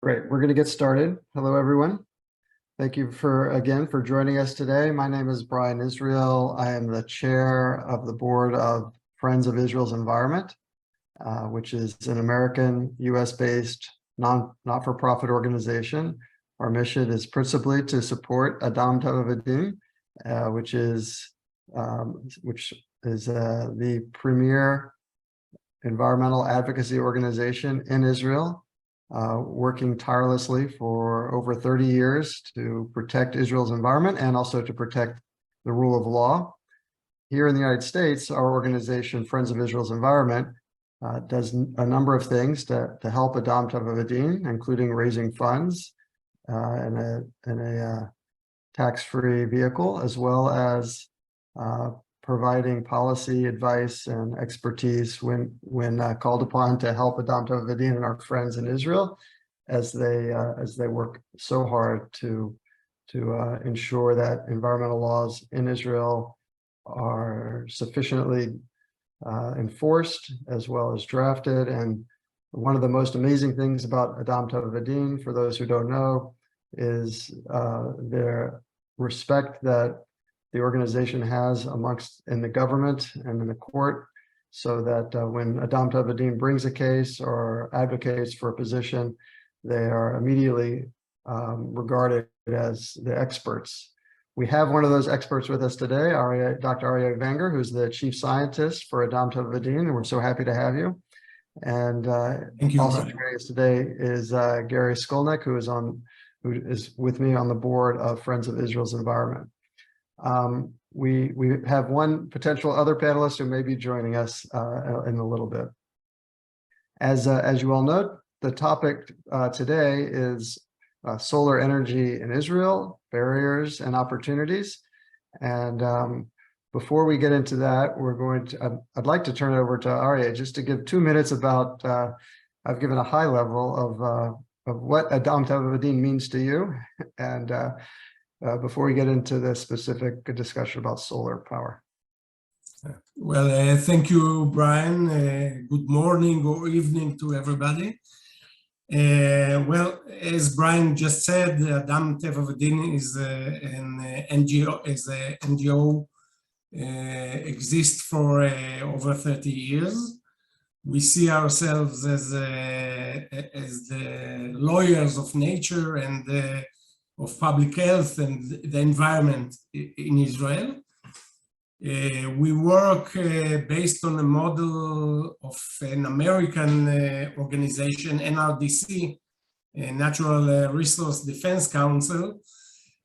Great. We're going to get started. Hello, everyone. Thank you again for joining us today. My name is Brian Israel. I am the chair of the board of Friends of Israel's Environment, which is an American, US-based, not-for-profit organization. Our mission is principally to support Adam Teva V'Din, which is the premier environmental advocacy organization in Israel, working tirelessly for over 30 years to protect Israel's environment and also to protect the rule of law. Here in the United States, our organization, Friends of Israel's Environment, does a number of things to help Adam Teva V'Din, including raising funds in a tax-free vehicle, as well as providing policy advice and expertise when called upon to help Adam Teva V'Din and our friends in Israel as they work so hard to ensure that environmental laws in Israel are sufficiently enforced as well as drafted. And one of the most amazing things about Adam Teva V'Din, for those who don't know, is their respect that the organization has in the government and in the court, so that when Adam Teva V'Din brings a case or advocates for a position, they are immediately regarded as the experts. We have one of those experts with us today, Dr. Aryeh Wenger, who's the chief scientist for Adam Teva V'Din, and we're so happy to have you. And Thank you, also Brian. joining us today is Gary Skolnick, who is with me on the board of Friends of Israel's Environment. We have one potential other panelist who may be joining us in a little bit. As you all know, the topic today is solar energy in Israel, barriers and opportunities. And before we get into that, I'd like to turn it over to Aryeh just to give 2 minutes about, I've given a high level of what Adam Teva V'Din means to you. And before we get into the specific discussion about solar power. Well, thank you, Brian. Good morning or evening to everybody. Well, as Brian just said, Adam Teva V'Din is an NGO, exists for over 30 years. We see ourselves as the lawyers of nature and of public health and the environment in Israel. We work based on a model of an American organization, NRDC, Natural Resource Defense Council,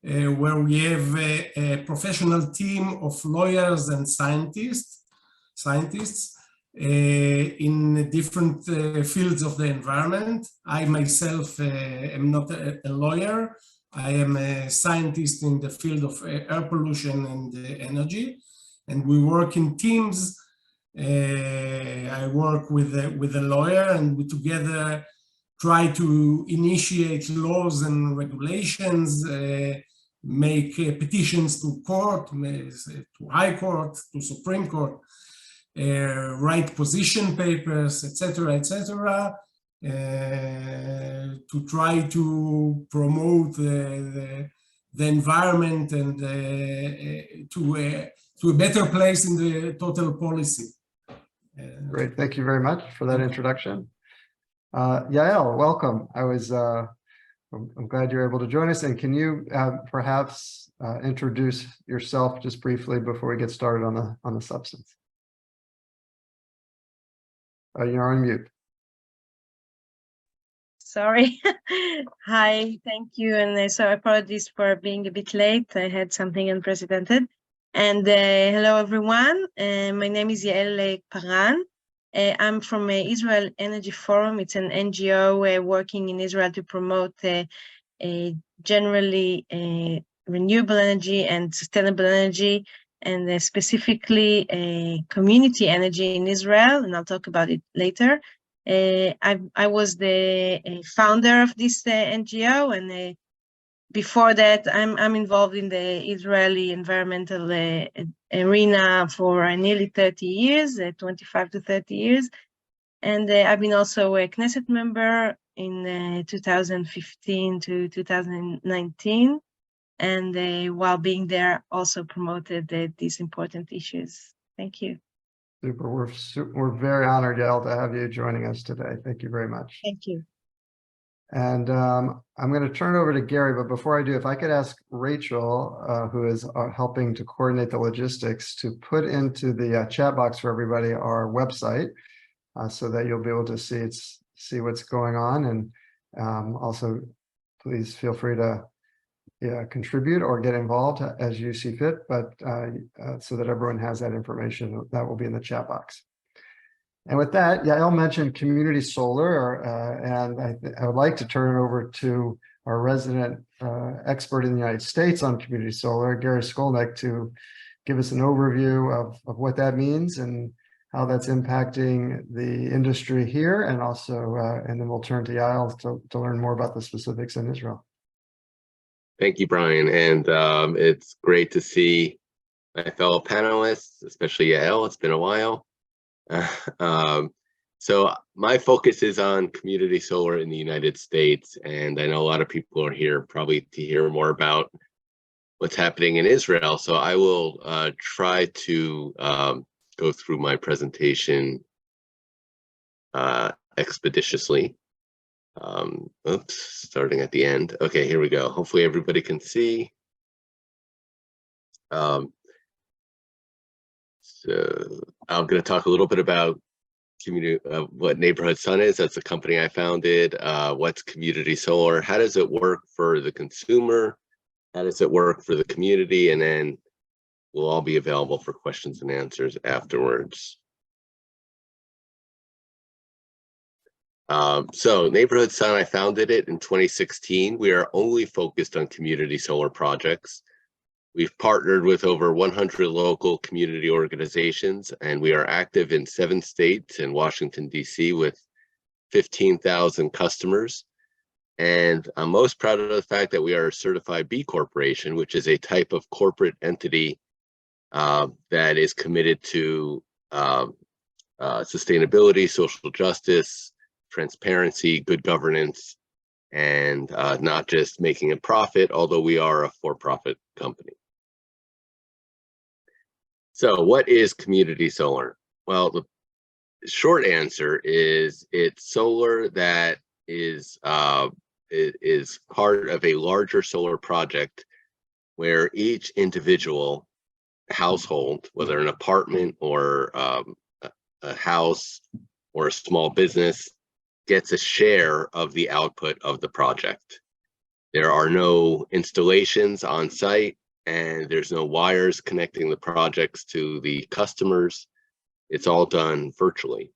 where we have a professional team of lawyers and scientists in different fields of the environment. I myself am not a lawyer. I am a scientist in the field of air pollution and energy, and we work in teams. I work with a lawyer, and we together try to initiate laws and regulations, make petitions to court, to High Court, to Supreme Court, write position papers, etc., to try to promote the environment and to a better place in the total policy. Great, thank you very much for that introduction. Yael, welcome. I'm glad you're able to join us. And can you perhaps introduce yourself just briefly before we get started on the substance? You're on mute. Sorry. Hi, thank you. And so apologies for being a bit late. I had something unprecedented. And hello, everyone. My name is Yael Paran. I'm from Israel Energy Forum. It's an NGO working in Israel to promote generally renewable energy and sustainable energy, and specifically community energy in Israel. And I'll talk about it later. I was the founder of this NGO, and before that, I'm involved in the Israeli environmental arena for nearly 30 years, 25 to 30 years. And I've been also a Knesset member in 2015 to 2019. And while being there, also promoted these important issues. Thank you. Super. We're very honored, Yael, to have you joining us today. Thank you very much. Thank you. And I'm going to turn it over to Gary, but before I do, if I could ask Rachel, who is helping to coordinate the logistics, to put into the chat box for everybody our website, so that you'll be able to see what's going on. And also, please feel free to contribute or get involved as you see fit, but so that everyone has that information, that will be in the chat box. And with that, Yael mentioned community solar, and I would like to turn it over to our resident expert in the United States on community solar, Gary Skolnick, to give us an overview of what that means and how that's impacting the industry here, and also, and then we'll turn to Yael to learn more about the specifics in Israel. Thank you, Brian, and it's great to see my fellow panelists, especially Yael. It's been a while. So my focus is on community solar in the United States, and I know a lot of people are here probably to hear more about what's happening in Israel. So I will try to go through my presentation expeditiously. Oops, starting at the end. Okay, here we go. Hopefully everybody can see. So I'm going to talk a little bit about what Neighborhood Sun is. That's a company I founded. What's community solar? How does it work for the consumer? How does it work for the community? And then we'll all be available for questions and answers afterwards. So Neighborhood Sun, I founded it in 2016. We are only focused on community solar projects. We've partnered with over 100 local community organizations, and we are active in 7 states and Washington, D.C. with 15,000 customers. And I'm most proud of the fact that we are a certified B Corporation, which is a type of corporate entity that is committed to sustainability, social justice, transparency, good governance, and not just making a profit, although we are a for-profit company. So what is community solar? Well, the short answer is it's solar that is part of a larger solar project where each individual household, whether an apartment or a house or a small business, gets a share of the output of the project. There are no installations on site, and there's no wires connecting the projects to the customers. It's all done virtually.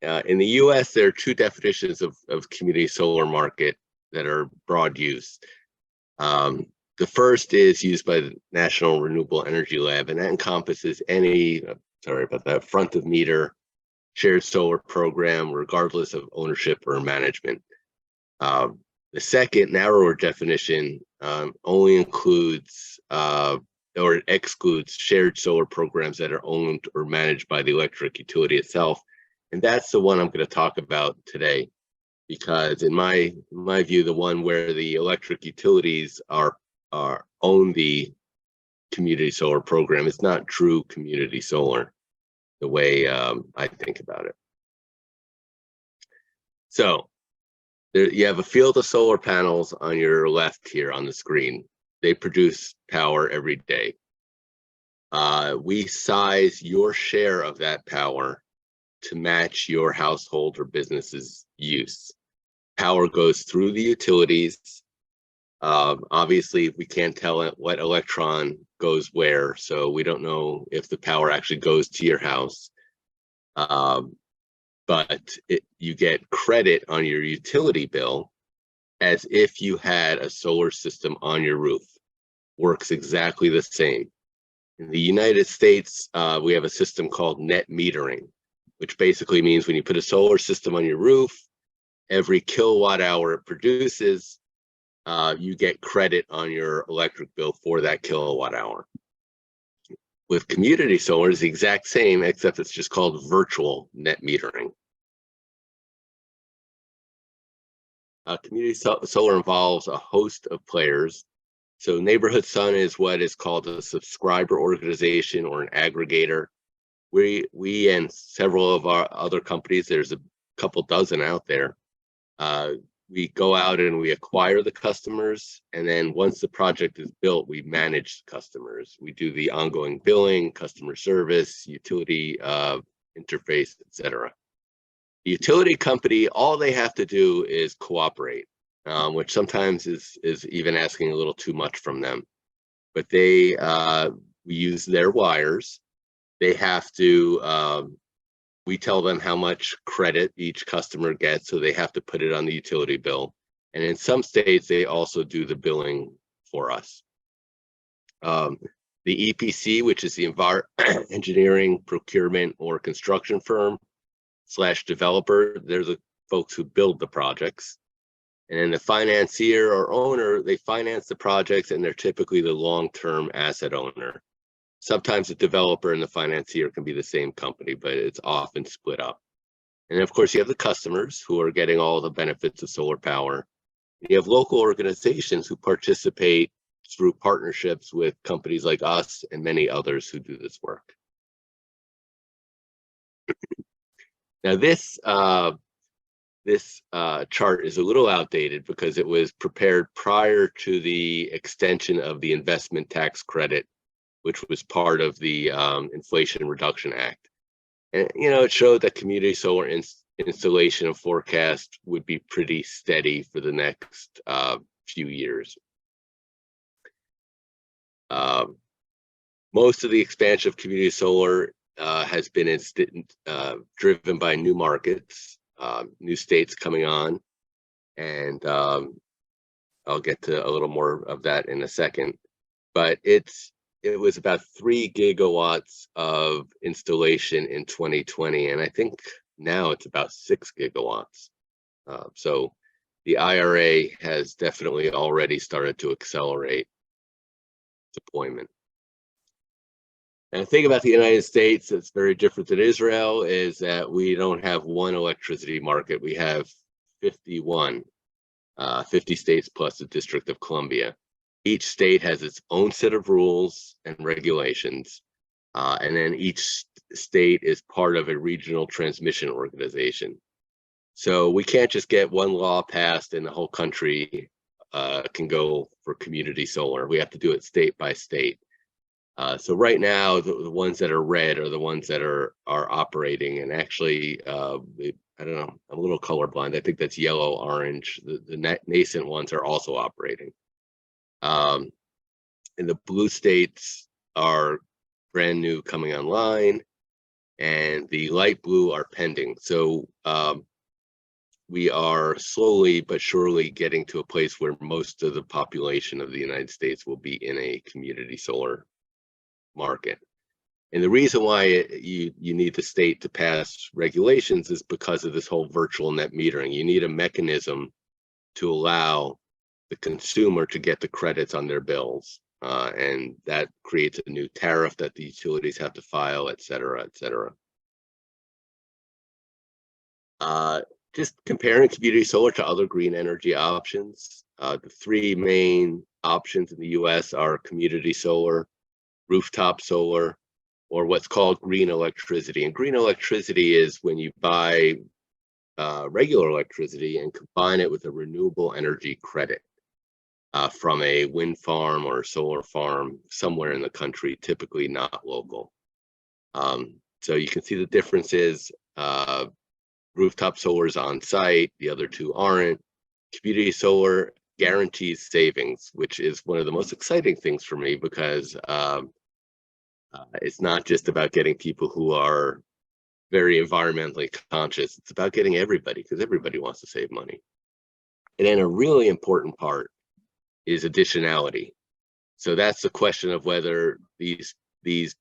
In the US, there are 2 definitions of community solar market that are broad use. The first is used by the National Renewable Energy Lab, and that encompasses any, sorry about that, front of meter shared solar program, regardless of ownership or management. The second, narrower definition only includes or excludes shared solar programs that are owned or managed by the electric utility itself. And that's the one I'm going to talk about today, because in my view, the one where the electric utilities own the community solar program is not true community solar, the way I think about it. So there, you have a field of solar panels on your left here on the screen. They produce power every day. We size your share of that power to match your household or business's use. Power goes through the utilities. Obviously, we can't tell it what electron goes where, so we don't know if the power actually goes to your house. But you get credit on your utility bill as if you had a solar system on your roof. Works exactly the same. In the United States, we have a system called net metering, which basically means when you put a solar system on your roof, every kilowatt hour it produces, you get credit on your electric bill for that kilowatt hour. With community solar, it's the exact same, except it's just called virtual net metering. Solar involves a host of players. So Neighborhood Sun is what is called a subscriber organization or an aggregator. We and several of our other companies, there's a couple dozen out there, we go out and we acquire the customers, and then once the project is built, we manage the customers. We do the ongoing billing, customer service, utility interface, etc. The utility company, all they have to do is cooperate, which sometimes is even asking a little too much from them. But we use their wires. They have to, we tell them how much credit each customer gets, so they have to put it on the utility bill. And in some states, they also do the billing for us. The EPC, which is the engineering, procurement, or construction firm / developer, they're the folks who build the projects. And then the financier or owner, they finance the projects, and they're typically the long-term asset owner. Sometimes the developer and the financier can be the same company, but it's often split up. And of course, you have the customers who are getting all the benefits of solar power. You have local organizations who participate through partnerships with companies like us and many others who do this work. Now, this chart is a little outdated because it was prepared prior to the extension of the investment tax credit, which was part of the Inflation Reduction Act. And, it showed that community solar installation and forecast would be pretty steady for the next few years. Most of the expansion of community solar has been driven by new markets, new states coming on, and I'll get to a little more of that in a second. But it was about 3 gigawatts of installation in 2020, and I think now it's about 6 gigawatts. So the IRA has definitely already started to accelerate deployment. And the thing about the United States that's very different than Israel is that we don't have one electricity market. We have 51, 50 states plus the District of Columbia. Each state has its own set of rules and regulations, and then each state is part of a regional transmission organization. So we can't just get one law passed and the whole country can go for community solar. We have to do it state by state. So right now, the ones that are red are the ones that are operating, and actually, I don't know, I'm a little colorblind. I think that's yellow, orange. The nascent ones are also operating. And the blue states are brand new, coming online, and the light blue are pending. So we are slowly but surely getting to a place where most of the population of the United States will be in a community solar market. And the reason why you need the state to pass regulations is because of this whole virtual net metering. You need a mechanism to allow the consumer to get the credits on their bills. And that creates a new tariff that the utilities have to file, et cetera, et cetera. Just comparing community solar to other green energy options. The 3 main options in the US are community solar, rooftop solar, or what's called green electricity. And green electricity is when you buy regular electricity and combine it with a renewable energy credit from a wind farm or solar farm somewhere in the country, typically not local. So you can see the differences. Rooftop solar is on site, the other 2 aren't. Community solar guarantees savings, which is one of the most exciting things for me, because it's not just about getting people who are very environmentally conscious. It's about getting everybody, because everybody wants to save money. And then a really important part is additionality. So that's the question of whether these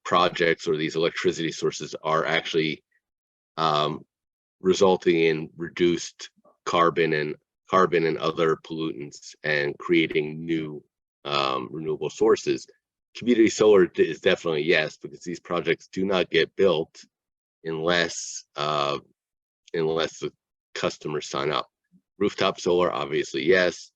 projects or these electricity sources are actually resulting in reduced carbon and other pollutants and creating new renewable sources. Community solar is definitely yes, because these projects do not get built unless the customers sign up. Rooftop solar, obviously, yes.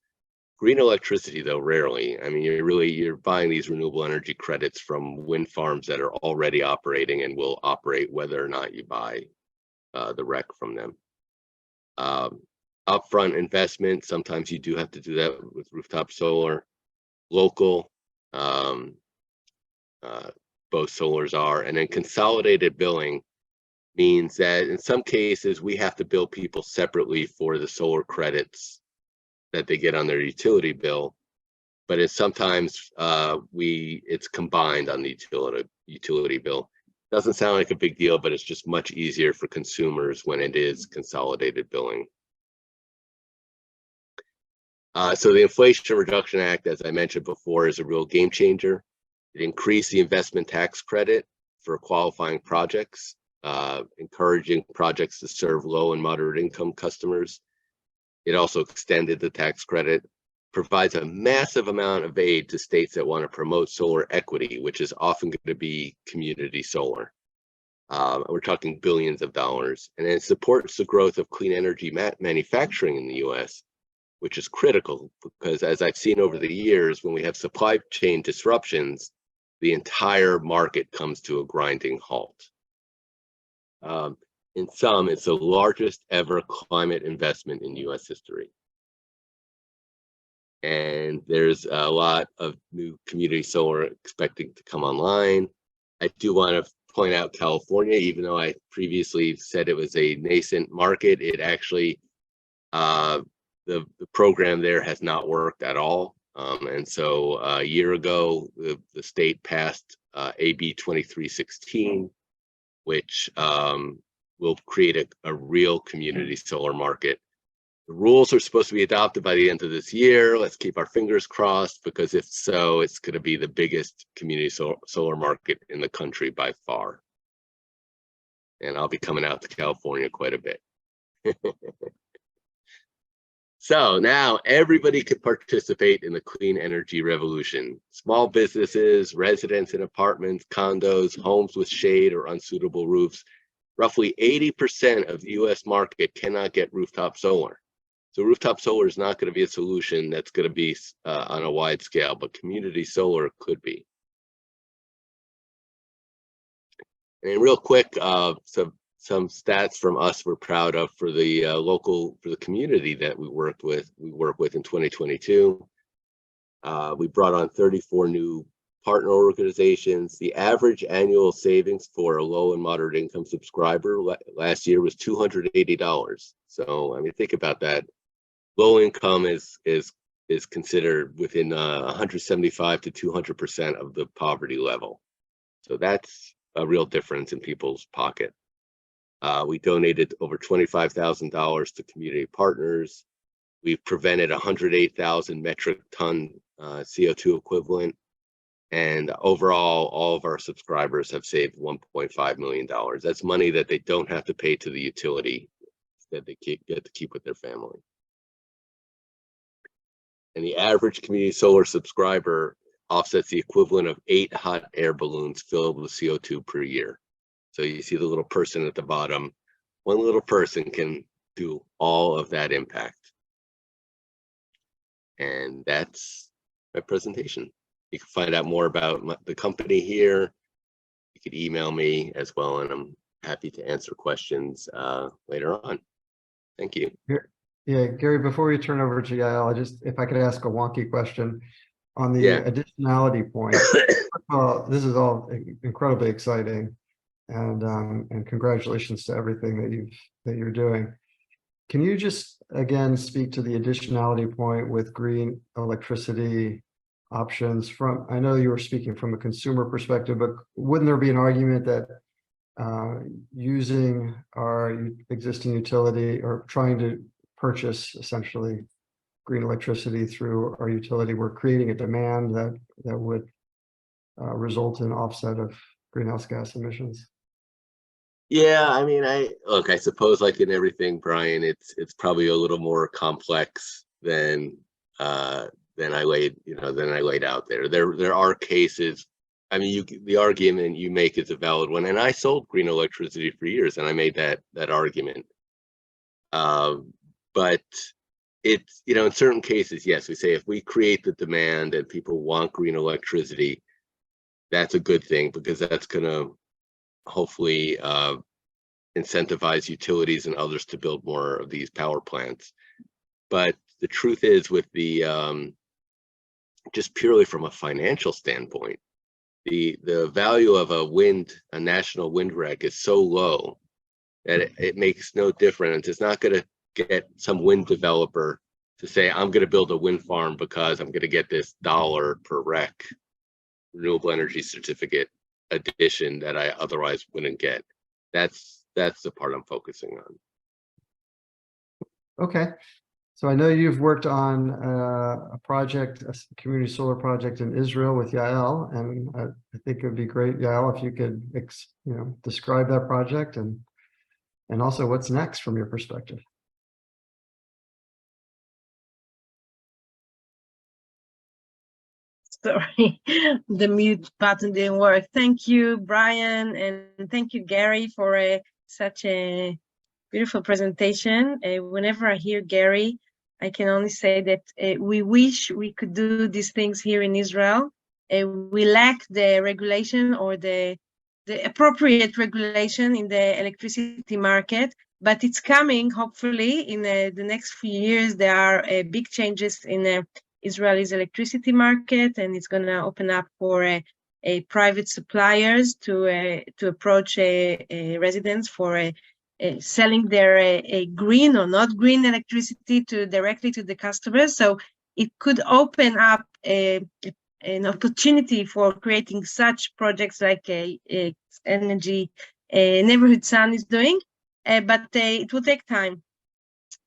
Green electricity, though, rarely. I mean, you're buying these renewable energy credits from wind farms that are already operating and will operate whether or not you buy the REC from them. Upfront investment, sometimes you do have to do that with rooftop solar. Local, both solars are. And then consolidated billing means that in some cases we have to bill people separately for the solar credits that they get on their utility bill, but it's sometimes it's combined on the utility bill. Doesn't sound like a big deal, but it's just much easier for consumers when it is consolidated billing. So the Inflation Reduction Act, as I mentioned before, is a real game changer. It increased the investment tax credit for qualifying projects, encouraging projects to serve low and moderate income customers. It also extended the tax credit, provides a massive amount of aid to states that want to promote solar equity, which is often going to be community solar. We're talking billions of dollars, and it supports the growth of clean energy manufacturing in the US, which is critical because, as I've seen over the years, when we have supply chain disruptions, the entire market comes to a grinding halt. In sum, it's the largest ever climate investment in US history. And there's a lot of new community solar expecting to come online. I do want to point out California, even though I previously said it was a nascent market, it actually, the program there has not worked at all. And so a year ago, the state passed AB 2316, which will create a real community solar market. The rules are supposed to be adopted by the end of this year. Let's keep our fingers crossed, because if so, it's going to be the biggest community solar market in the country by far. And I'll be coming out to California quite a bit. So now everybody could participate in the clean energy revolution. Small businesses, residents in apartments, condos, homes with shade or unsuitable roofs. Roughly 80% of the US market cannot get rooftop solar. So rooftop solar is not going to be a solution that's going to be on a wide scale, but community solar could be. And real quick, some stats from us we're proud of for the for the community that we work with in 2022. We brought on 34 new partner organizations. The average annual savings for a low and moderate income subscriber last year was $280. So I mean, think about that. Low income is considered within 175 to 200% of the poverty level. So that's a real difference in people's pocket. We donated over $25,000 to community partners. We've prevented 108,000 metric ton CO2 equivalent. And overall, all of our subscribers have saved $1.5 million. That's money that they don't have to pay to the utility, that they get to keep with their family. And the average community solar subscriber offsets the equivalent of 8 hot air balloons filled with CO2 per year. So you see the little person at the bottom. One little person can do all of that impact. And that's my presentation. You can find out more about the company here. You could email me as well, and I'm happy to answer questions later on. Thank you. Yeah, Gary, before we turn over to Yael, if I could ask a wonky question on the additionality point. This is all incredibly exciting, and congratulations to everything that you're doing. Can you just again speak to the additionality point with green electricity options? I know you were speaking from a consumer perspective, but wouldn't there be an argument that using our existing utility or trying to purchase essentially green electricity through our utility, we're creating a demand that would result in offset of greenhouse gas emissions? Yeah, I mean, I suppose like in everything, Brian, it's probably a little more complex than I laid out there. There are cases. I mean, the argument you make is a valid one, and I sold green electricity for years, and I made that argument. But it's, you know, in certain cases, yes, we say if we create the demand and people want green electricity, that's a good thing, because that's going to hopefully incentivize utilities and others to build more of these power plants. But the truth is, with the just purely from a financial standpoint, the value of a national wind reg is so low that it makes no difference. It's not going to get some wind developer to say, I'm going to build a wind farm because I'm going to get this $1 per rec renewable energy certificate addition that I otherwise wouldn't get. That's the part I'm focusing on. Okay. So I know you've worked on a project, a community solar project in Israel with Yael, and I think it would be great, Yael, if you could, describe that project and also what's next from your perspective. Sorry, the mute button didn't work. Thank you, Brian, and thank you, Gary, for such a beautiful presentation. Whenever I hear Gary, I can only say that we wish we could do these things here in Israel. We lack the regulation or the appropriate regulation in the electricity market, but it's coming, hopefully, in the next few years. There are big changes in Israel's electricity market, and it's going to open up for private suppliers to approach residents for selling their green or not green electricity directly to the customers. So it could open up an opportunity for creating such projects like energy Neighborhood Sun is doing, but it will take time.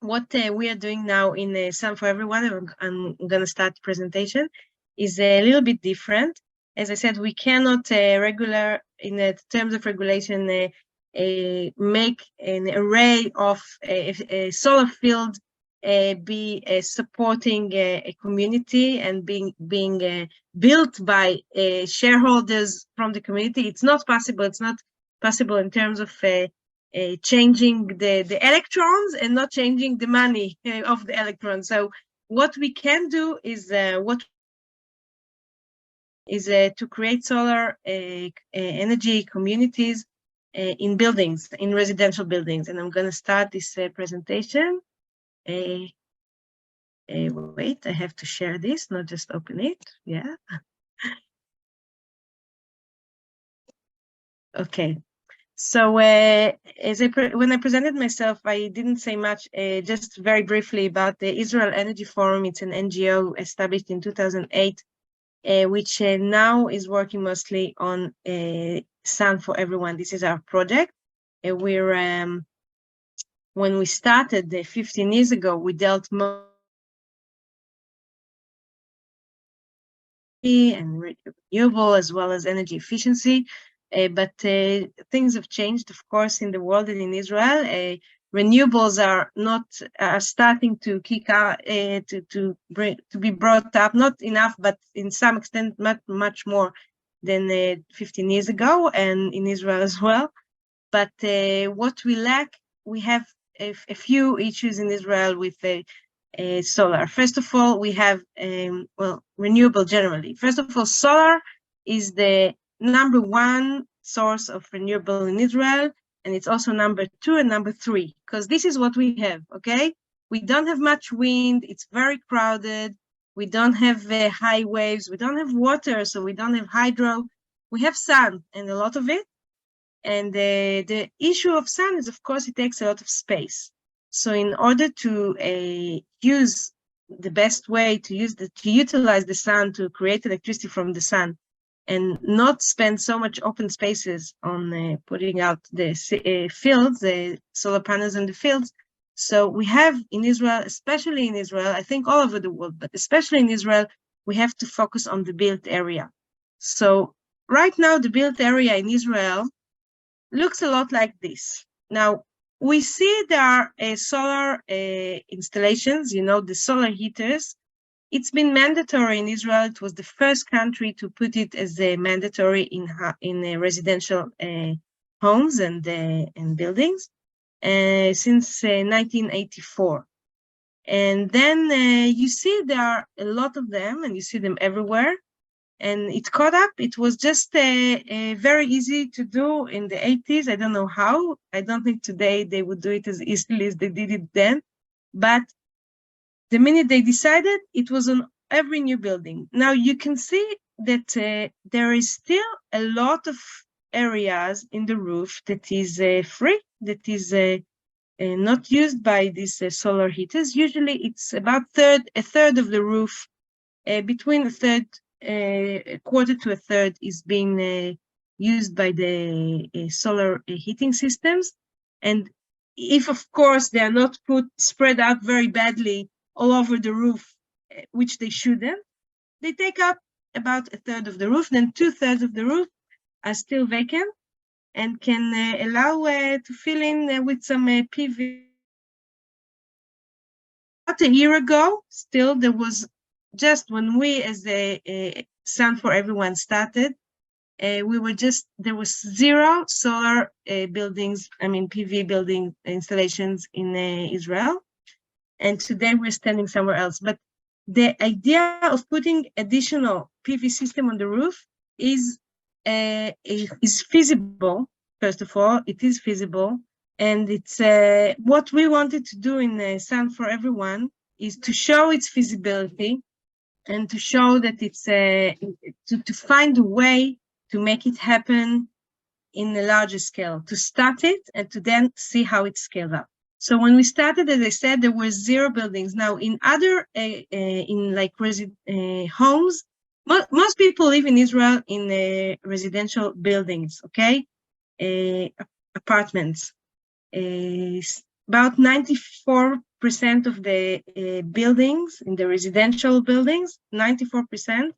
What we are doing now in Sun for Everyone, I'm going to start the presentation, is a little bit different. As I said, we cannot in terms of regulation make an array of a solar field be supporting a community and being built by shareholders from the community. It's not possible. It's not possible in terms of changing the electrons and not changing the money of the electrons. So what we can do is to create solar energy communities in buildings, in residential buildings. And I'm going to start this presentation. Wait, I have to share this, not just open it. Yeah. Okay. So when I presented myself, I didn't say much, just very briefly about the Israel Energy Forum. It's an NGO established in 2008, which now is working mostly on Sun for Everyone. This is our project. When we started 15 years ago, we dealt more and renewable as well as energy efficiency. But things have changed, of course, in the world and in Israel. Renewables are starting to kick out, to be brought up, not enough, but in some extent, much more than 15 years ago, and in Israel as well. But what we lack, we have a few issues in Israel with solar. First of all, we have renewable generally. First of all, solar is the number one source of renewable in Israel, and it's also number 2 and number 3, because this is what we have, okay? We don't have much wind, it's very crowded, we don't have high waves, we don't have water, so we don't have hydro. We have sun, and a lot of it, and the issue of sun is, of course, it takes a lot of space. So in order to use the best way to utilize the sun to create electricity from the sun, and not spend so much open spaces on putting out the fields, the solar panels in the fields. So we have in Israel, especially in Israel, I think all over the world, but especially in Israel, we have to focus on the built area. So right now, the built area in Israel looks a lot like this. Now, we see there are solar installations, the solar heaters. It's been mandatory in Israel. It was the first country to put it as a mandatory in residential homes and buildings since 1984. And then you see there are a lot of them, and you see them everywhere. And it caught up. It was just very easy to do in the 80s. I don't know how. I don't think today they would do it as easily as they did it then. But the minute they decided, it was on every new building. Now you can see that there is still a lot of areas in the roof that is free, that is not used by these solar heaters. Usually it's about a third of the roof, between a quarter to a third is being used by the solar heating systems. And if, of course, they are not spread out very badly all over the roof, which they shouldn't, they take up about a third of the roof. Then 2/3 of the roof are still vacant and can allow to fill in with some PV. About a year ago, still, there was just when we as the Sun for Everyone started, there was 0 solar buildings, PV building installations in Israel. And today we're standing somewhere else. But the idea of putting additional PV system on the roof is feasible. First of all, it is feasible. And it's what we wanted to do in Sun for Everyone is to show its feasibility and to show that it's to find a way to make it happen in a larger scale, to start it and to then see how it scales up. So when we started, as I said, there were 0 buildings. Now in other, homes, most people live in Israel in residential buildings, okay? Apartments. About 94% of the buildings, in the residential buildings, 94%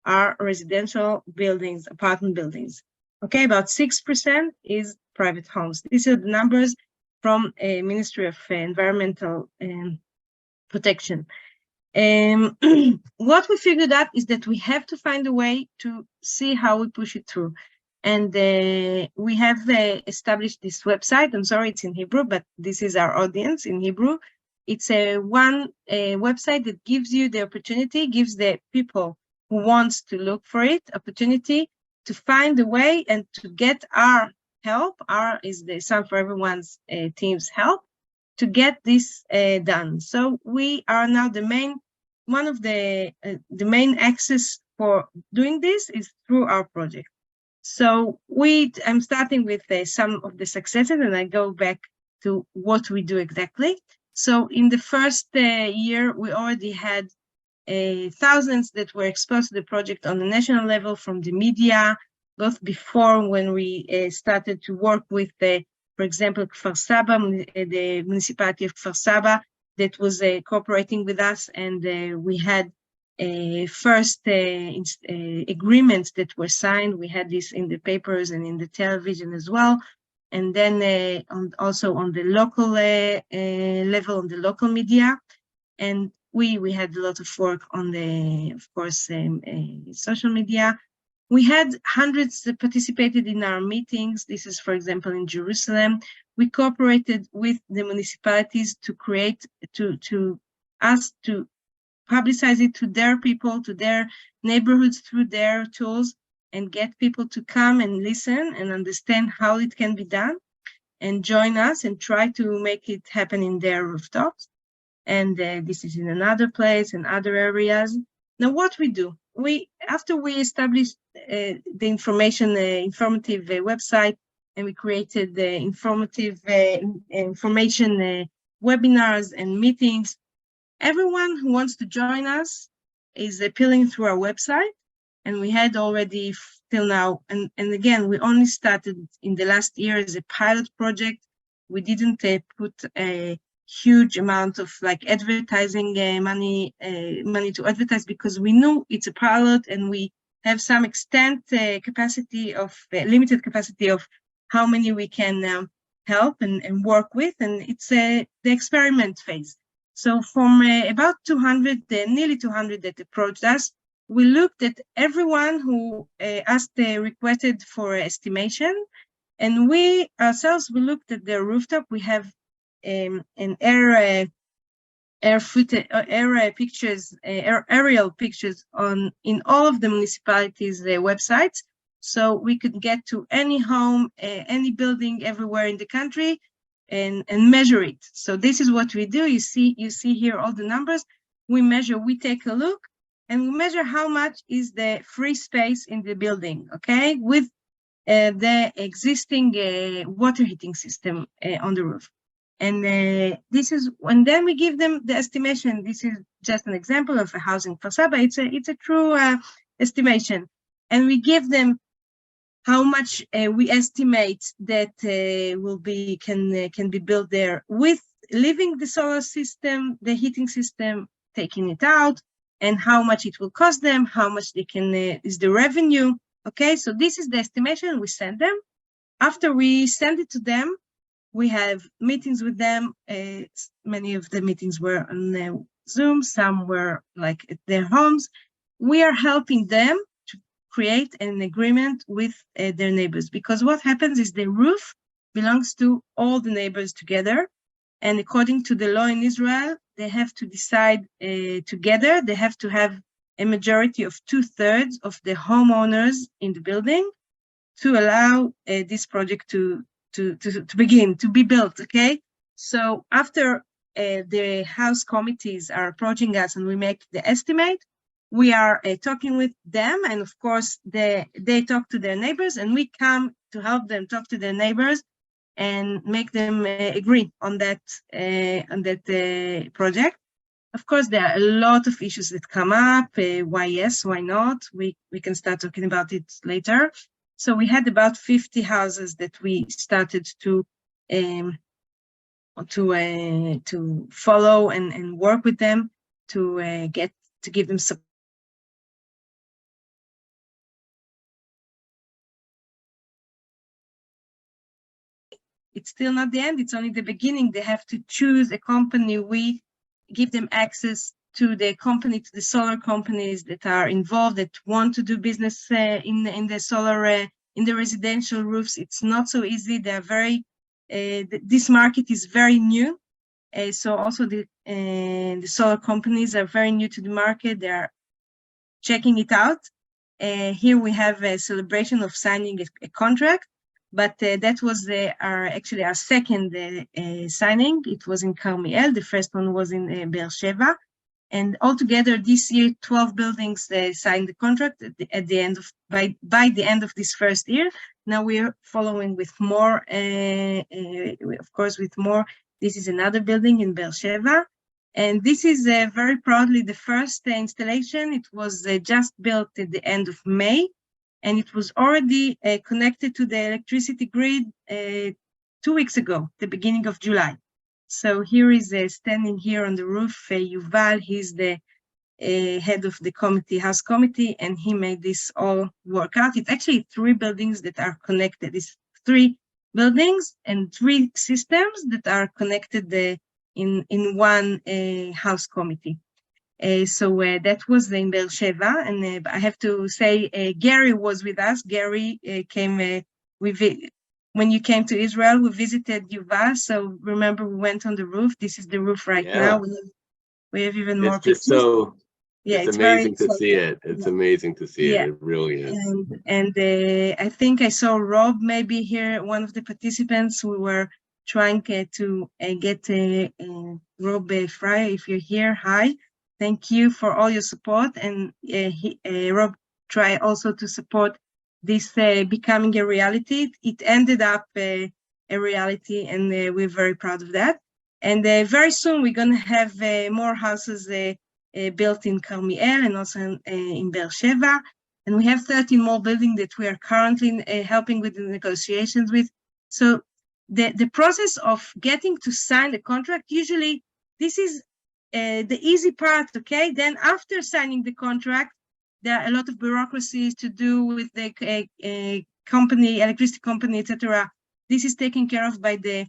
are residential buildings, apartment buildings. Okay, about 6% is private homes. These are the numbers from Ministry of Environmental Protection. What we figured out is that we have to find a way to see how we push it through. And we have established this website. I'm sorry, it's in Hebrew, but this is our audience in Hebrew. It's a website that gives you the opportunity, gives the people who wants to look for it, opportunity to find a way and to get our help. Our is the Sun for Everyone's team's help to get this done. So we are now one of the main access for doing this is through our project. So I'm starting with some of the successes, and I go back to what we do exactly. So in the first year, we already had thousands that were exposed to the project on the national level from the media, both before when we started to work with, for example, Kfar Saba, the municipality of Kfar Saba, that was cooperating with us, and we had first agreements that were signed. We had this in the papers and in the television as well. And then also on the local level, on the local media. And we had a lot of work on the, of course, social media. We had hundreds that participated in our meetings. This is, for example, in Jerusalem. We cooperated with the municipalities to create, to publicize it to their people, to their neighborhoods through their tools, and get people to come and listen and understand how it can be done and join us and try to make it happen in their rooftops. And this is in another place and other areas. Now, what we do, after we established the informative website, and we created the informative information webinars and meetings, everyone who wants to join us is appealing through our website. And we had already till now, and again, we only started in the last year as a pilot project. We didn't put a huge amount of advertising money to advertise, because we knew it's a pilot and we have some extent capacity of limited capacity of how many we can help and work with, and it's the experiment phase. So from about 200, nearly 200 that approached us, we looked at everyone who requested for estimation, and we ourselves, we looked at their rooftop. We have an air pictures, aerial pictures in all of the municipalities' websites, so we could get to any home, any building everywhere in the country, and measure it. So this is what we do. You see here all the numbers. We measure. We take a look, and we measure how much is the free space in the building. Okay, with the existing water heating system on the roof. And this is, and then we give them the estimation. This is just an example of a house in Kfar Saba. It's a true estimation, and we give them how much we estimate that can be built there with leaving the solar system, the heating system, taking it out, and how much it will cost them, how much they can is the revenue. Okay, so this is the estimation we send them. After we send it to them, we have meetings with them. Many of the meetings were on Zoom, some were like at their homes. We are helping them to create an agreement with their neighbors, because what happens is the roof belongs to all the neighbors together. And according to the law in Israel, they have to decide together. They have to have a majority of 2/3 of the homeowners in the building to allow this project to begin, to be built, okay? So after the house committees are approaching us and we make the estimate, we are talking with them, and of course they talk to their neighbors, and we come to help them talk to their neighbors and make them agree on that project. Of course, there are a lot of issues that come up. Why yes, why not? We can start talking about it later. So we had about 50 houses that we started to follow and work with them to give them support. It's still not the end, it's only the beginning. They have to choose a company. We give them access to the company, to the solar companies that are involved, that want to do business in the solar, in the residential roofs. It's not so easy. They're very, this market is very new. So also the solar companies are very new to the market. They're checking it out. Here we have a celebration of signing a contract. But that was actually our second signing. It was in Carmiel. The first one was in Be'er Sheva. And altogether this year, 12 buildings signed the contract by the end of this first year. Now we're following with more, of course, with more. This is another building in Be'er Sheva. And this is very proudly the first installation. It was just built at the end of May. And it was already connected to the electricity grid 2 weeks ago, the beginning of July. So here is standing here on the roof, Yuval. He's the head of the committee, house committee, and he made this all work out. It's actually 3 buildings that are connected. It's 3 buildings and 3 systems that are connected in one house committee. So that was in Be'er Sheva, and I have to say Gary was with us. Gary came, when you came to Israel, we visited Yuval. So remember, we went on the roof. This is the roof right now. We have even more pictures. So yeah, it's amazing to see it. It's amazing to see it. It really is. And I think I saw Rob maybe here, one of the participants. We were trying to get Rob Fryer. If you're here, hi. Thank you for all your support, and Rob tried also to support this becoming a reality. It ended up a reality, and we're very proud of that. And very soon we're going to have more houses built in Carmiel and also in Be'er Sheva. And we have 13 more buildings that we are currently helping with the negotiations with. So the process of getting to sign the contract, usually this is the easy part, okay? Then after signing the contract, there are a lot of bureaucracies to do with the company, electricity company, etc. This is taken care of by the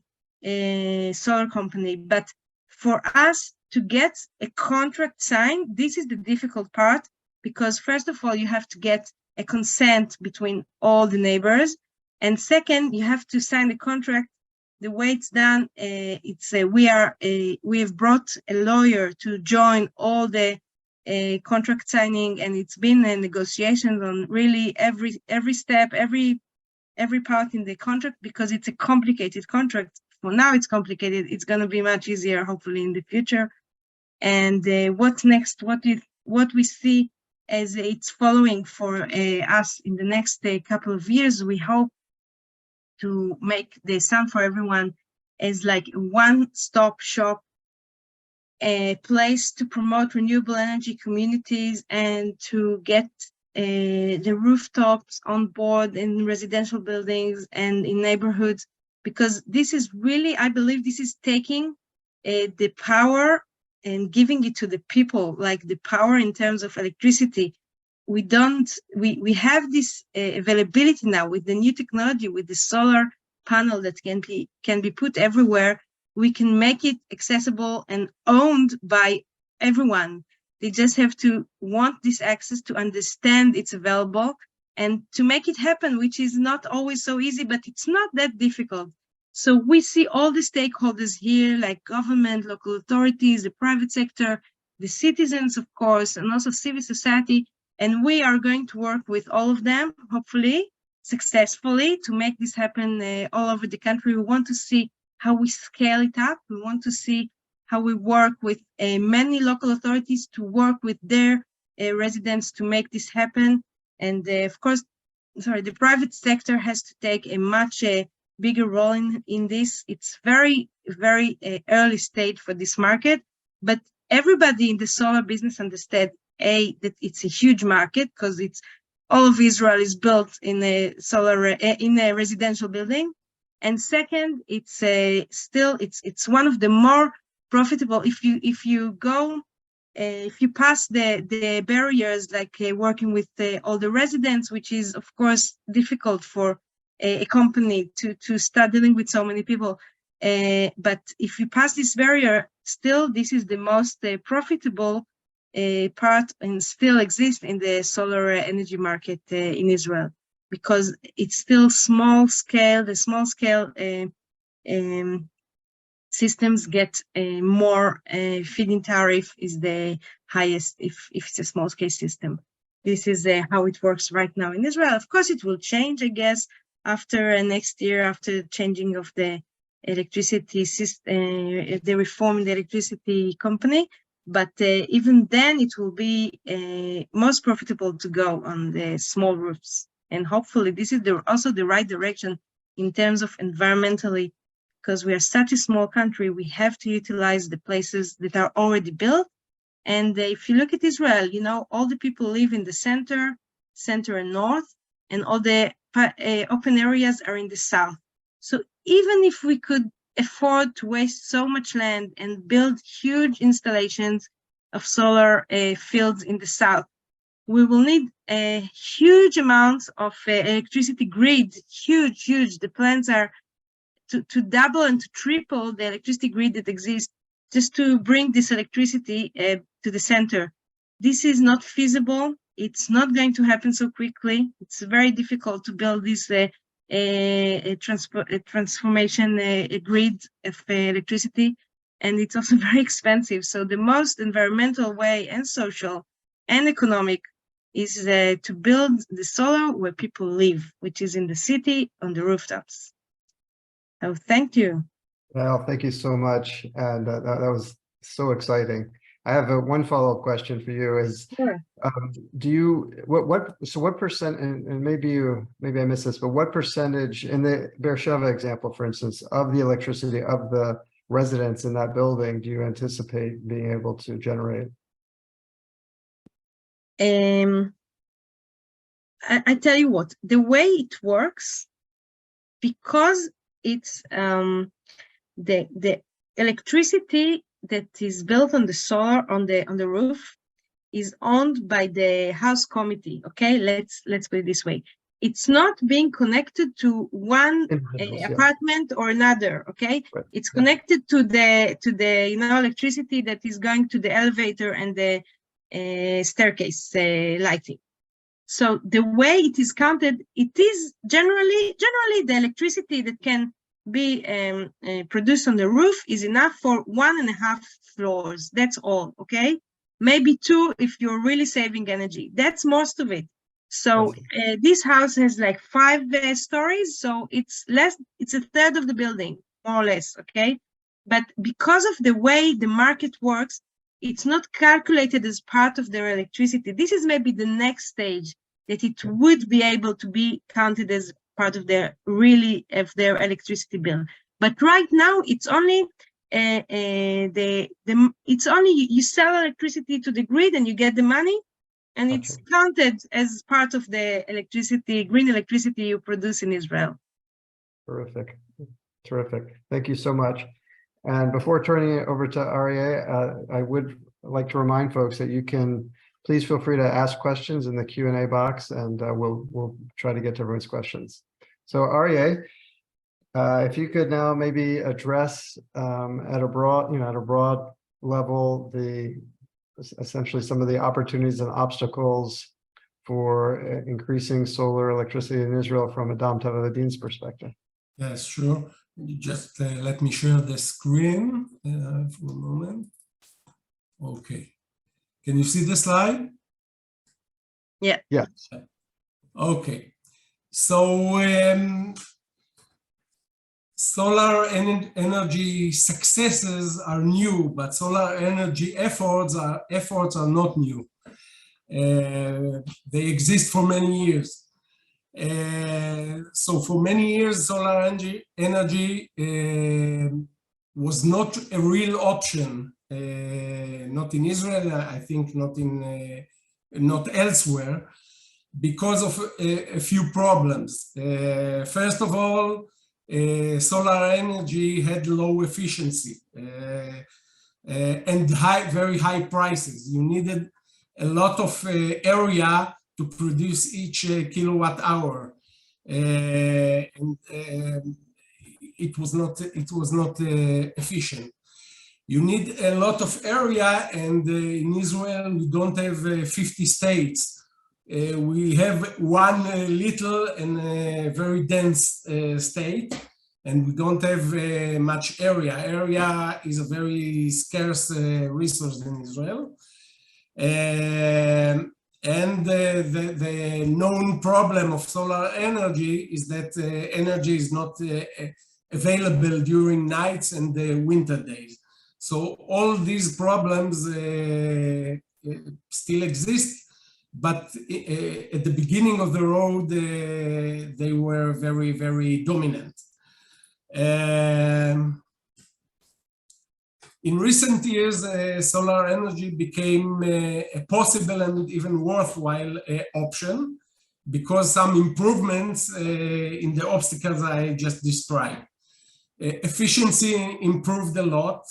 solar company. But for us to get a contract signed, this is the difficult part, because first of all, you have to get a consent between all the neighbors. And second, you have to sign the contract the way it's done, we have brought a lawyer to join all the contract signing, and it's been a negotiation on really every step, every part in the contract, because it's a complicated contract. For now, it's complicated. It's going to be much easier, hopefully, in the future. And what's next? What we see as it's following for us in the next couple of years, we hope to make the Sun for Everyone as like a one-stop shop, a place to promote renewable energy communities and to get the rooftops on board in residential buildings and in neighborhoods, because this is really, I believe this is taking the power and giving it to the people, like the power in terms of electricity. We have this availability now with the new technology, with the solar panel that can be put everywhere. We can make it accessible and owned by everyone. They just have to want this access, to understand it's available, and to make it happen, which is not always so easy, but it's not that difficult. So we see all the stakeholders here, like government, local authorities, the private sector, the citizens, of course, and also civil society. And we are going to work with all of them, hopefully, successfully, to make this happen all over the country. We want to see how we scale it up. We want to see how we work with many local authorities to work with their residents to make this happen. And of course, the private sector has to take a much bigger role in this. It's very, very early stage for this market, but everybody in the solar business understands that it's a huge market, because it's all of Israel is built in a residential building. And second, it's it's one of the more profitable. If you pass the barriers, like working with all the residents, which is of course difficult for a company to start dealing with so many people. But if you pass this barrier, still this is the most profitable part, and still exists in the solar energy market in Israel, because it's still small scale. The small scale systems get more feed-in tariff is the highest if it's a small scale system. This is how it works right now in Israel. Of course, it will change, I guess, after next year, after changing of the electricity system, the reform in the electricity company. But even then, it will be most profitable to go on the small roofs. And hopefully, this is also the right direction in terms of environmentally, because we are such a small country. We have to utilize the places that are already built. And if you look at Israel, you know, all the people live in the center and north, and all the open areas are in the south. So even if we could afford to waste so much land and build huge installations of solar fields in the south, we will need a huge amounts of electricity grid, huge. The plans are to double and to triple the electricity grid that exists just to bring this electricity to the center. This is not feasible. It's not going to happen so quickly. It's very difficult to build this transformation grid of electricity, and it's also very expensive. So the most environmental way and social and economic is to build the solar where people live, which is in the city on the rooftops. So thank you. Well, thank you so much. And that was so exciting. I have one follow-up question for you is, Sure. what percent, and maybe I missed this, but what percentage in the Beersheba example, for instance, of the electricity of the residents in that building do you anticipate being able to generate? I tell you what, the way it works, because it's the electricity that is built on the solar on the roof is owned by the house committee. Okay, let's put it this way. It's not being connected to one apartment or another. Okay, right. It's connected to the electricity that is going to the elevator and the staircase lighting. So the way it is counted, it is generally the electricity that can be produced on the roof is enough for 1.5 floors. That's all, okay? Maybe 2 if you're really saving energy. That's most of it. So this house has like 5 stories, so it's a third of the building, more or less, okay? But because of the way the market works, it's not calculated as part of their electricity. This is maybe the next stage, that it would be able to be counted as part of their electricity bill. But right now, it's only you sell electricity to the grid and you get the money, and it's counted as part of the green electricity you produce in Israel. Terrific. Terrific. Thank you so much. And before turning it over to Aryeh, I would like to remind folks that you can please feel free to ask questions in the Q&A box, and we'll try to get to everyone's questions. So Aryeh, if you could now maybe address at a broad level essentially some of the opportunities and obstacles for increasing solar electricity in Israel from Adam Teva Vadin's perspective. Yes, sure. Just let me share the screen for a moment. Okay. Can you see the slide? Yeah. Yes. Okay. So solar energy successes are new, but solar energy efforts are not new. They exist for many years. So for many years, solar energy was not a real option, not in Israel, I think not elsewhere, because of a few problems. First of all, solar energy had low efficiency and very high prices. You needed a lot of area to produce each kilowatt hour, and it was not efficient. You need a lot of area, and in Israel we don't have 50 states. We have one little and very dense state, and we don't have much area. Area is a very scarce resource in Israel. And the known problem of solar energy is that energy is not available during nights and winter days. So all these problems still exist, but at the beginning of the road, they were very, very dominant. In recent years, solar energy became a possible and even worthwhile option because some improvements in the obstacles I just described. Efficiency improved a lot,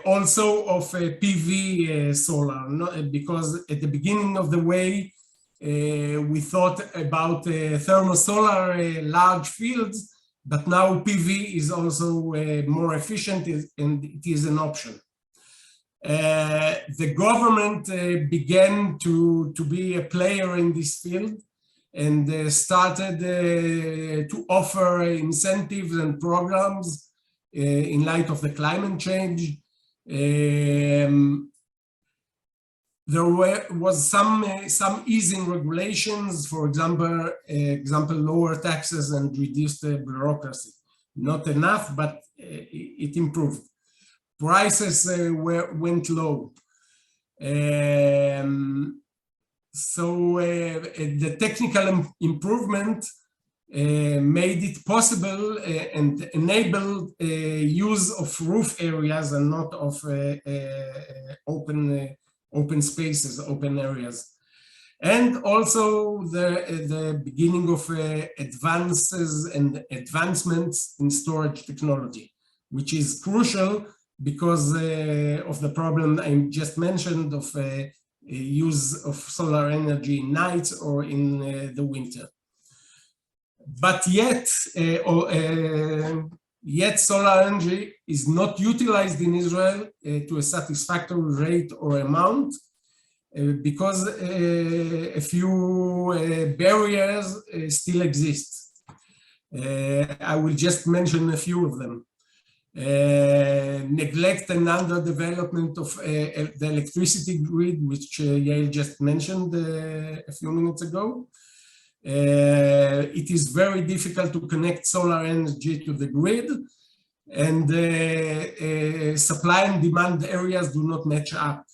also of PV solar, because at the beginning of the way, we thought about thermosolar large fields, but now PV is also more efficient and it is an option. The government began to be a player in this field and started to offer incentives and programs in light of the climate change. There was some easing regulations, for example, lower taxes and reduced bureaucracy. Not enough, but it improved. Prices went low. So the technical improvement made it possible and enabled use of roof areas and not of open spaces, open areas. And also the beginning of advances and advancements in storage technology, which is crucial because of the problem I just mentioned of use of solar energy in nights or in the winter. But yet solar energy is not utilized in Israel to a satisfactory rate or amount because a few barriers still exist. I will just mention a few of them. Neglect and underdevelopment of the electricity grid, which Yael just mentioned a few minutes ago. It is very difficult to connect solar energy to the grid, and supply and demand areas do not match up.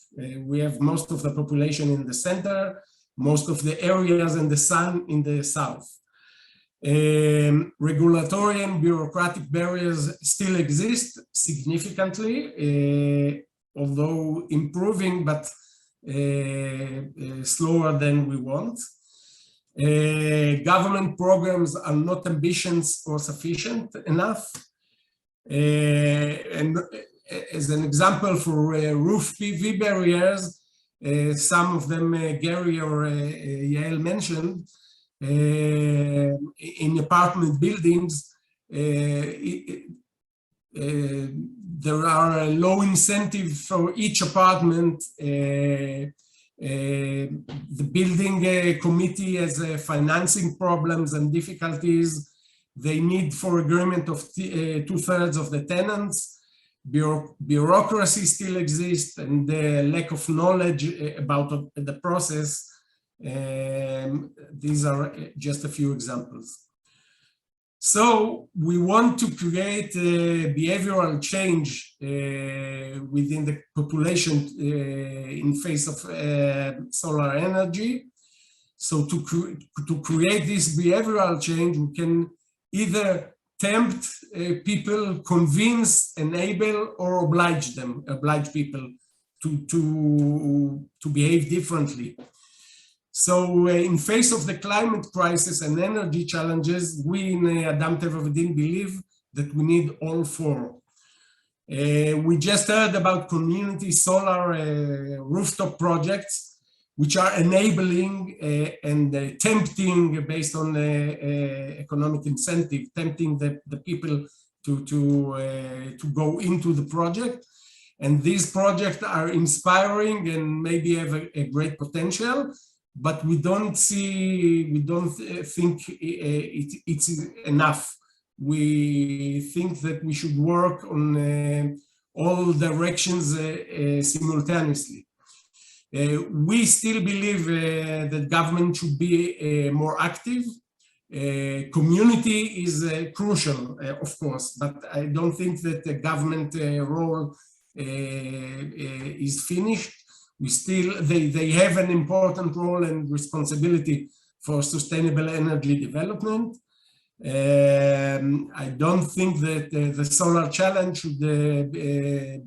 We have most of the population in the center, most of the areas and the sun in the south. Regulatory and bureaucratic barriers still exist significantly, although improving, but slower than we want. Government programs are not ambitious or sufficient enough. And as an example for roof PV barriers, some of them Gary or Yael mentioned, in apartment buildings, there are low incentives for each apartment. The building committee has financing problems and difficulties. They need for agreement of 2/3 of the tenants. Bureaucracy still exists, and the lack of knowledge about the process. These are just a few examples. So we want to create a behavioral change within the population in face of solar energy. So to create this behavioral change, we can either tempt people, convince, enable, or oblige people to behave differently. So in face of the climate crisis and energy challenges, we in Adam Teva V'Din believe that we need all four. We just heard about community solar rooftop projects, which are enabling and tempting based on economic incentive, tempting the people to go into the project. And these projects are inspiring and maybe have a great potential, but we don't think it's enough. We think that we should work on all directions simultaneously. We still believe that government should be more active. Community is crucial, of course, but I don't think that the government role is finished. They have an important role and responsibility for sustainable energy development. I don't think that the solar challenge should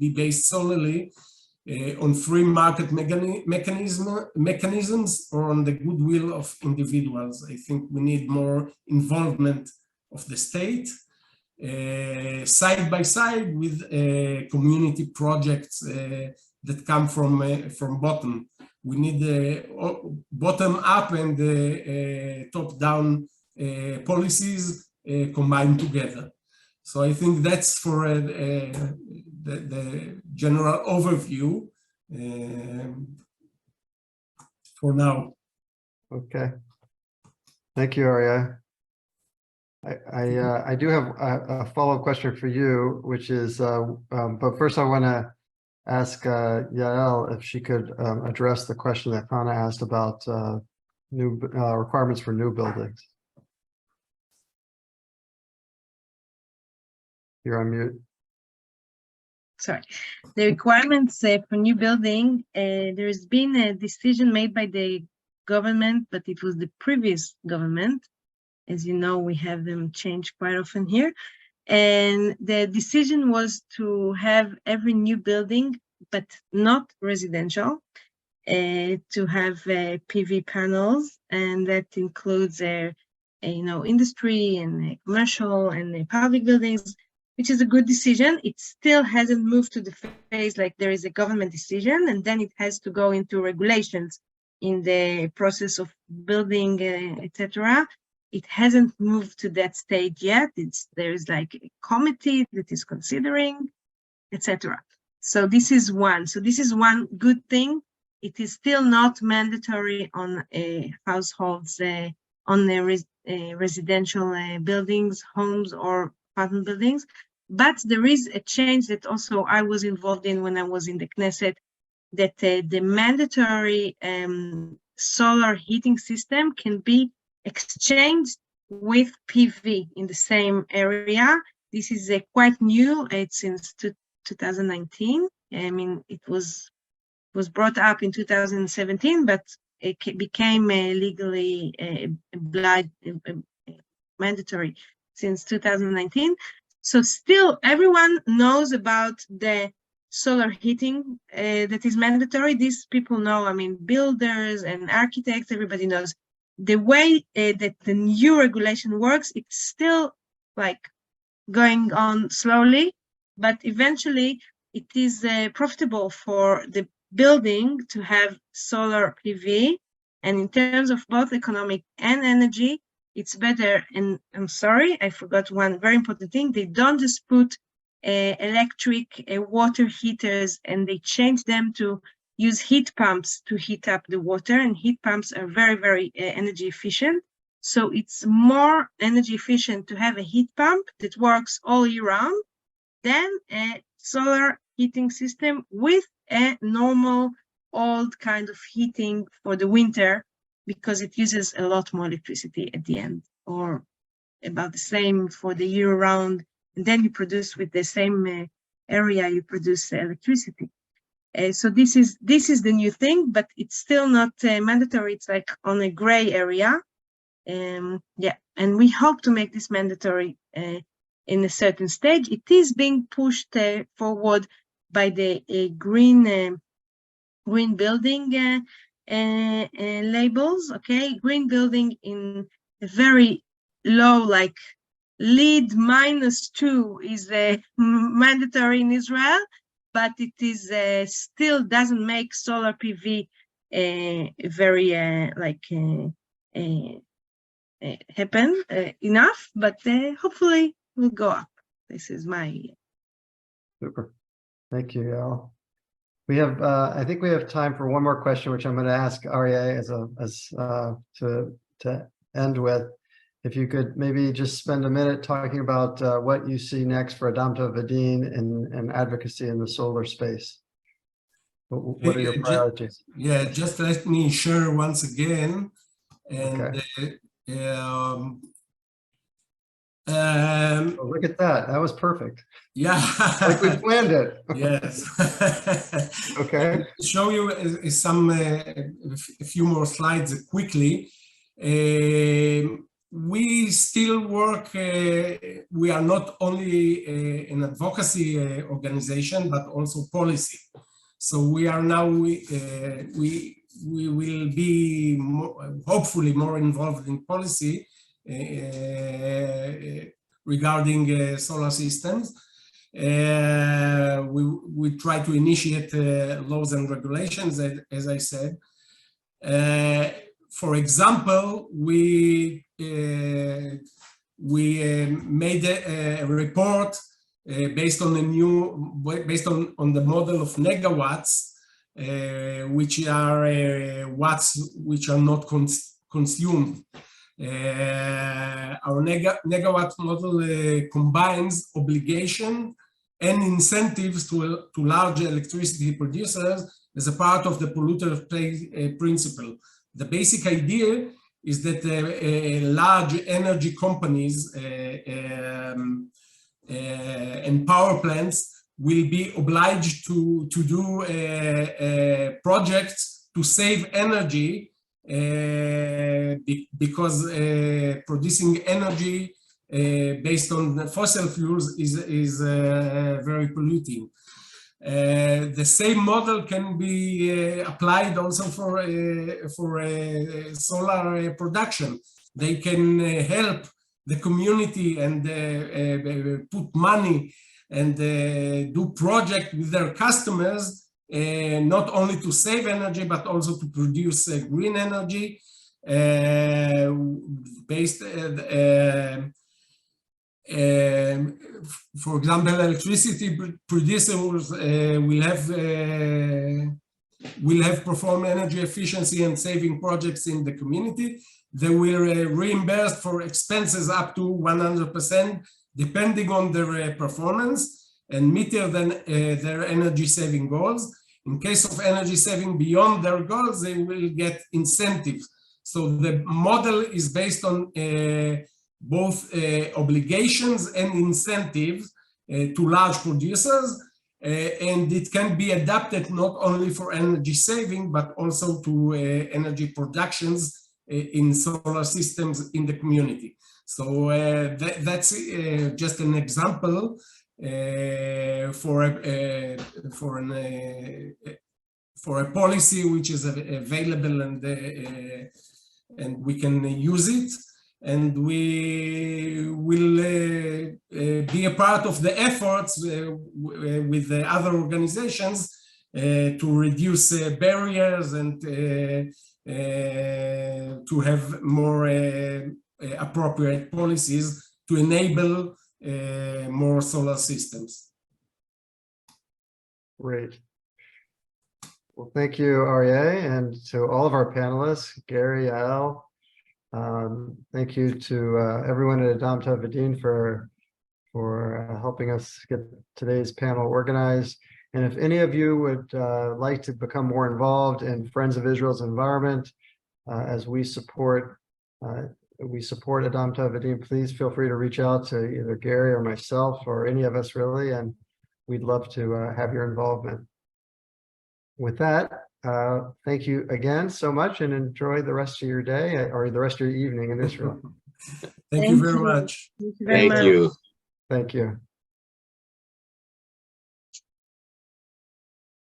be based solely on free market mechanisms or on the goodwill of individuals. I think we need more involvement of the state, side by side with community projects that come from bottom. We need bottom up and top down policies combined together. So I think that's for the general overview for now. Okay. Thank you, Aria. I do have a follow-up question for you, which is, but first I want to ask Yael if she could address the question that Hannah asked about new requirements for new buildings. You're on mute. Sorry. The requirements for new building, there's been a decision made by the government, but it was the previous government. As you know, we have them change quite often here. And the decision was to have every new building, but not residential, to have PV panels, and that includes industry and commercial and public buildings, which is a good decision. It still hasn't moved to the phase like there is a government decision, and then it has to go into regulations in the process of building, etc. It hasn't moved to that stage yet. There's like a committee that is considering, etc. So this is one. So this is one good thing. It is still not mandatory on households, on the residential buildings, homes, or apartment buildings. But there is a change that also I was involved in when I was in the Knesset, that the mandatory solar heating system can be exchanged with PV in the same area. This is quite new. It's since 2019. I mean, it was brought up in 2017, but it became legally mandatory since 2019. So still everyone knows about the solar heating that is mandatory. These people know, I mean, builders and architects, everybody knows. The way that the new regulation works, it's still like going on slowly, but eventually it is profitable for the building to have solar PV. And in terms of both economic and energy, it's better. And I'm sorry, I forgot one very important thing. They don't just put electric water heaters and they change them to use heat pumps to heat up the water. And heat pumps are very, very energy efficient. So it's more energy efficient to have a heat pump that works all year round than a solar heating system with a normal old kind of heating for the winter, because it uses a lot more electricity at the end, or about the same for the year round. And then you produce with the same area, you produce electricity. So this is the new thing, but it's still not mandatory. It's like on a gray area. Yeah, and we hope to make this mandatory in a certain stage. It is being pushed forward by the green building labels. Okay, green building in a very low, like LEED -2 is mandatory in Israel, but it is still doesn't make solar PV very happen enough, but hopefully will go up. This is my Super. Thank you, Yael. We have, I think we have time for one more question, which I'm going to ask Aryeh to end with. If you could maybe just spend a minute talking about what you see next for Adamta Vadin and advocacy in the solar space. What are your priorities? Yeah, just let me share once again. And Okay. Oh, look at that. That was perfect. Yeah. Like we planned it. Yes. Okay. Show you a few more slides quickly. We still work, we are not only an advocacy organization, but also policy. So we are now, we will be hopefully more involved in policy regarding solar systems. We try to initiate laws and regulations, as I said. For example, we made a report based on on the model of negawatts, which are watts which are not consumed. Our negawatt model combines obligation and incentives to large electricity producers as a part of the polluter pays principle. The basic idea is that large energy companies and power plants will be obliged to do projects to save energy because producing energy based on fossil fuels is very polluting. The same model can be applied also for solar production. They can help the community and put money and do project with their customers, not only to save energy, but also to produce green energy based for example, electricity producers will have performed energy efficiency and saving projects in the community, they will reimburse for expenses up to 100%, depending on their performance and meet their energy saving goals. In case of energy saving beyond their goals, they will get incentives. So the model is based on both obligations and incentives to large producers, and it can be adapted not only for energy saving, but also to energy productions in solar systems in the community. So that's just an example for a policy which is available, and we can use it, and we will be a part of the efforts with the other organizations to reduce barriers and to have more appropriate policies to enable more solar systems. Great. Well, thank you, Aryeh, and to all of our panelists, Gary, Yael. Thank you to everyone at Adam Tov Vadin for helping us get today's panel organized. And if any of you would like to become more involved in Friends of Israel's Environment, as we support Adam Tov Vadin, please feel free to reach out to either Gary or myself or any of us really, and we'd love to have your involvement. With that, thank you again so much, and enjoy the rest of your day or the rest of your evening in Israel. Thank you very much. Thank you very much. Thank you. Thank you.